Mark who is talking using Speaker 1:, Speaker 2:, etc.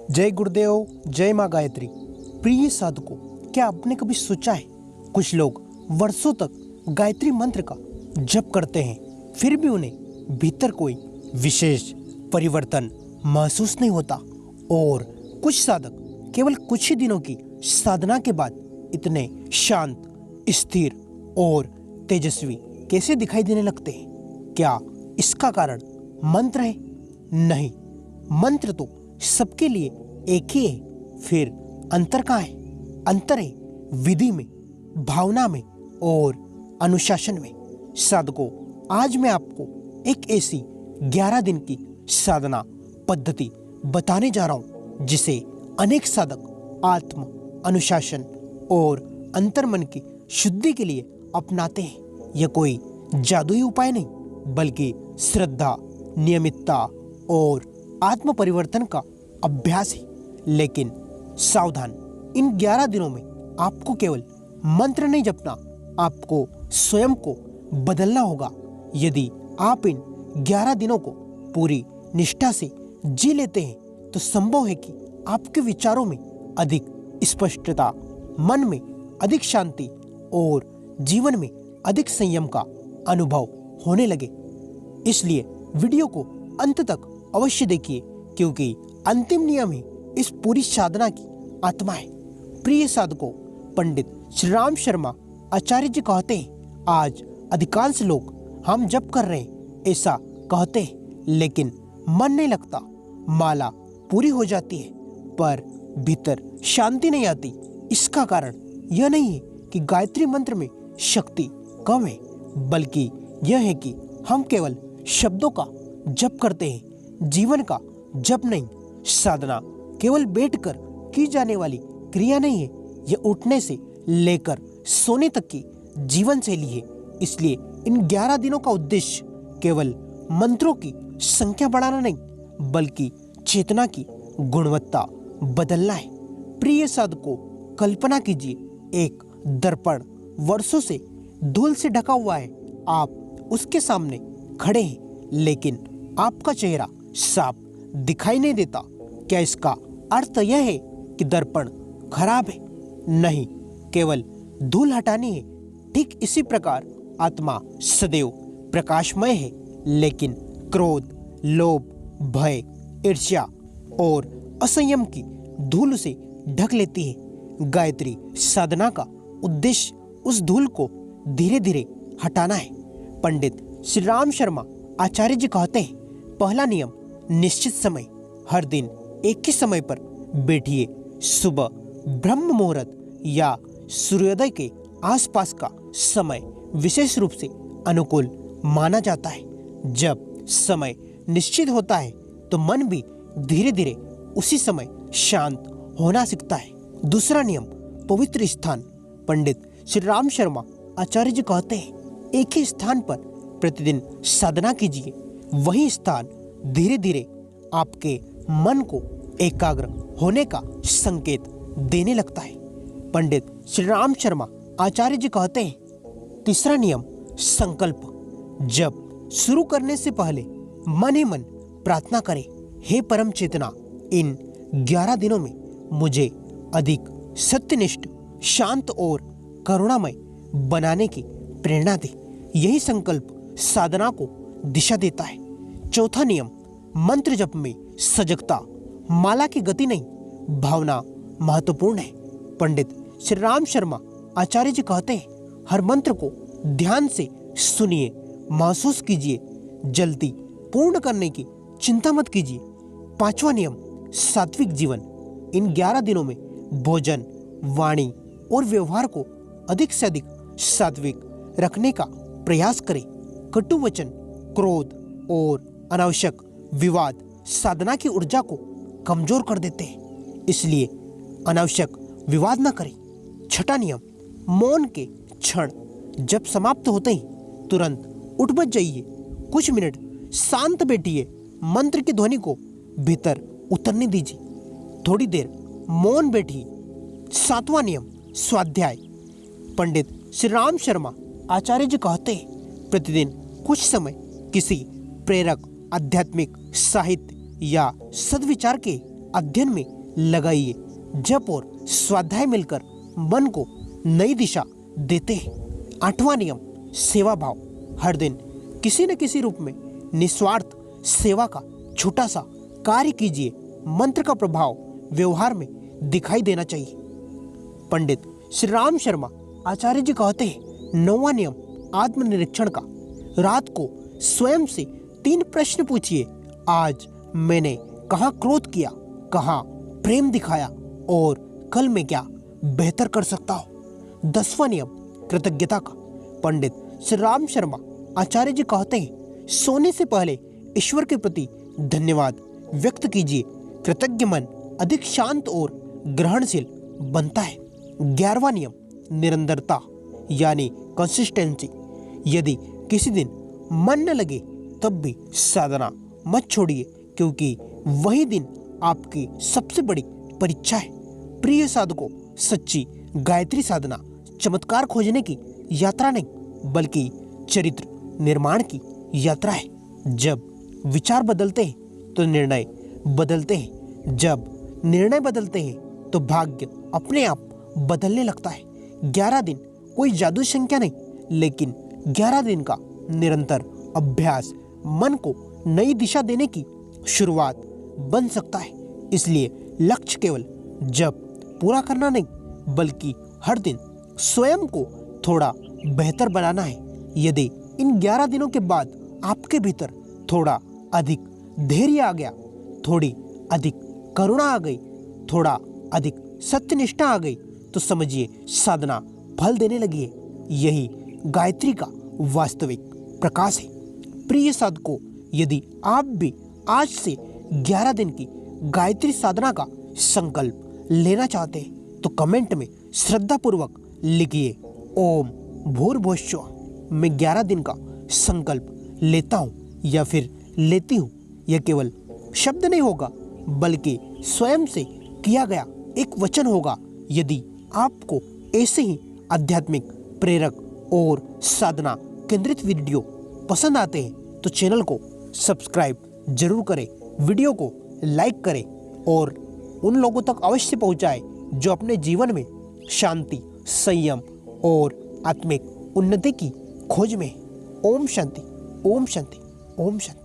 Speaker 1: जय गुरुदेव, जय माँ गायत्री। प्रिय साधकों, क्या आपने कभी सोचा है कुछ लोग वर्षों तक गायत्री मंत्र का जप करते हैं, फिर भी उन्हें भीतर कोई विशेष परिवर्तन महसूस नहीं होता। और कुछ साधक केवल कुछ ही दिनों की साधना के बाद इतने शांत, स्थिर और तेजस्वी कैसे दिखाई देने लगते हैं? क्या इसका कारण मंत्र है? नहीं, मंत्र तो सबके लिए एक ही है। फिर अंतर कहाँ है? अंतर है विधि में, भावना में और अनुशासन में। साधकों, आज मैं आपको एक ऐसी 11 दिन की साधना पद्धति बताने जा रहा हूं जिसे अनेक साधक आत्म अनुशासन और अंतर्मन की शुद्धि के लिए अपनाते हैं। यह कोई जादुई उपाय नहीं, बल्कि श्रद्धा, नियमितता और आत्म परिवर्तन का अभ्यास है। लेकिन सावधान, इन 11 दिनों में आपको केवल मंत्र नहीं जपना, आपको स्वयं को बदलना होगा। यदि आप इन 11 दिनों को पूरी निष्ठा से जी लेते हैं तो संभव है कि आपके विचारों में अधिक स्पष्टता, मन में अधिक शांति और जीवन में अधिक संयम का अनुभव होने लगे। इसलिए वीडियो को अंत तक अवश्य देखिए, क्योंकि अंतिम नियम ही इस पूरी साधना की आत्मा है। प्रिय साधकों, पंडित श्री राम शर्मा आचार्य जी कहते हैं, आज अधिकांश लोग हम जप कर रहे हैं ऐसा कहते हैं, लेकिन मन नहीं लगता। माला पूरी हो जाती है पर भीतर शांति नहीं आती। इसका कारण यह नहीं है कि गायत्री मंत्र में शक्ति कम है, बल्कि यह है कि हम केवल शब्दों का जप करते हैं, जीवन का जप नहीं। साधना केवल बैठकर की जाने वाली क्रिया नहीं है, यह उठने से लेकर सोने तक की जीवन शैली है। इसलिए इन 11 दिनों का उद्देश्य केवल मंत्रों की संख्या बढ़ाना नहीं, बल्कि चेतना की गुणवत्ता बदलना है। प्रिय साधकों, कल्पना कीजिए, एक दर्पण वर्षों से धूल से ढका हुआ है। आप उसके सामने खड़े हैं, लेकिन आपका चेहरा साफ दिखाई नहीं देता। क्या इसका अर्थ यह है कि दर्पण खराब है? नहीं, केवल धूल हटानी है। ठीक इसी प्रकार आत्मा सदैव प्रकाशमय है, लेकिन क्रोध, लोभ, भय, ईर्ष्या और असंयम की धूल से ढक लेती है। गायत्री साधना का उद्देश्य उस धूल को धीरे धीरे हटाना है। पंडित श्री राम शर्मा आचार्य जी कहते हैं, पहला नियम, निश्चित समय। हर दिन एक ही समय पर बैठिए। सुबह ब्रह्म मुहूर्त या सूर्योदय के आसपास का समय विशेष रूप से अनुकूल माना जाता है। जब समय निश्चित होता है तो मन भी धीरे धीरे उसी समय शांत होना सीखता है। दूसरा नियम, पवित्र स्थान। पंडित श्री राम शर्मा आचार्य जी कहते हैं, एक ही स्थान पर प्रतिदिन साधना कीजिए। वही स्थान धीरे धीरे आपके मन को एकाग्र होने का संकेत देने लगता है। पंडित श्री राम शर्मा आचार्य जी कहते हैं, तीसरा नियम, संकल्प। जब शुरू करने से पहले मन ही मन प्रार्थना करें, हे परम चेतना, इन 11 दिनों में मुझे अधिक सत्यनिष्ठ, शांत और करुणामय बनाने की प्रेरणा दे। यही संकल्प साधना को दिशा देता है। चौथा नियम, मंत्र जप में सजगता। माला की गति नहीं, भावना महत्वपूर्ण है। पंडित श्री राम शर्मा आचार्य जी कहते हैं, हर मंत्र को ध्यान से सुनिए, महसूस कीजिए, जल्दी पूर्ण करने की चिंता मत कीजिए। पांचवा नियम, सात्विक जीवन। इन 11 दिनों में भोजन, वाणी और व्यवहार को अधिक से अधिक सात्विक रखने का प्रयास करें। कटु वचन, क्रोध और अनावश्यक विवाद साधना की ऊर्जा को कमजोर कर देते हैं, इसलिए अनावश्यक विवाद न करें। छठा नियम, मौन के क्षण। जब समाप्त होते ही तुरंत उठ बच जाइए। कुछ मिनट शांत बैठिए, मंत्र की ध्वनि को भीतर उतरने दीजिए। थोड़ी देर मौन बैठिए। सातवां नियम, स्वाध्याय। पंडित श्री राम शर्मा आचार्य जी कहते हैं, प्रतिदिन कुछ समय किसी प्रेरक आध्यात्मिक साहित्य या सद्विचार के अध्ययन में लगाइए। जप और स्वाध्याय मिलकर मन को नई दिशा देते हैं। 8वां नियम, सेवा भाव। हर दिन किसी न किसी रूप में निस्वार्थ सेवा का छोटा सा कार्य कीजिए। मंत्र का प्रभाव व्यवहार में दिखाई देना चाहिए। पंडित श्री राम शर्मा आचार्य जी कहते हैं, 9वां नियम, आत्मनिरीक्षण का। रात को स्वयं से 3 प्रश्न पूछिए। आज मैंने कहाँ क्रोध किया, कहाँ प्रेम दिखाया और कल मैं क्या बेहतर कर सकता हूँ। 10वां नियम, कृतज्ञता का। पंडित श्री राम शर्मा आचार्य जी कहते हैं, सोने से पहले ईश्वर के प्रति धन्यवाद व्यक्त कीजिए। कृतज्ञ मन अधिक शांत और ग्रहणशील बनता है। 11वां नियम, निरंतरता यानी कंसिस्टेंसी। यदि किसी दिन मन न लगे तब भी साधना मत छोड़िए, क्योंकि वही दिन आपकी सबसे बड़ी परीक्षा है। प्रिय साधकों, सच्ची गायत्री साधना चमत्कार खोजने की यात्रा नहीं, बल्कि चरित्र निर्माण की यात्रा है। जब विचार बदलते हैं तो निर्णय बदलते हैं। जब निर्णय बदलते हैं तो भाग्य अपने आप बदलने लगता है। 11 दिन कोई जादू संख्या नहीं, लेकिन 11 दिन का निरंतर अभ्यास मन को नई दिशा देने की शुरुआत बन सकता है। इसलिए लक्ष्य केवल जब पूरा करना नहीं, बल्कि हर दिन स्वयं को थोड़ा बेहतर बनाना है। यदि इन 11 दिनों के बाद आपके भीतर थोड़ा अधिक धैर्य आ गया, थोड़ी अधिक करुणा आ गई, थोड़ा अधिक सत्यनिष्ठा आ गई, तो समझिए साधना फल देने लगी है। यही गायत्री का वास्तविक प्रकाश है। प्रिय साधकों, यदि आप भी आज से 11 दिन की गायत्री साधना का संकल्प लेना चाहते हैं तो कमेंट में श्रद्धापूर्वक लिखिए, ओम भूर्भुवस्सुवः। मैं 11 दिन का संकल्प लेता हूँ या फिर लेती हूँ। यह केवल शब्द नहीं होगा, बल्कि स्वयं से किया गया एक वचन होगा। यदि आपको ऐसे ही आध्यात्मिक, प्रेरक और साधना केंद्रित वीडियो पसंद आते हैं तो चैनल को सब्सक्राइब जरूर करें, वीडियो को लाइक करें और उन लोगों तक अवश्य पहुंचाएं जो अपने जीवन में शांति, संयम और आत्मिक उन्नति की खोज में। ओम शांति, ओम शांति, ओम शांति।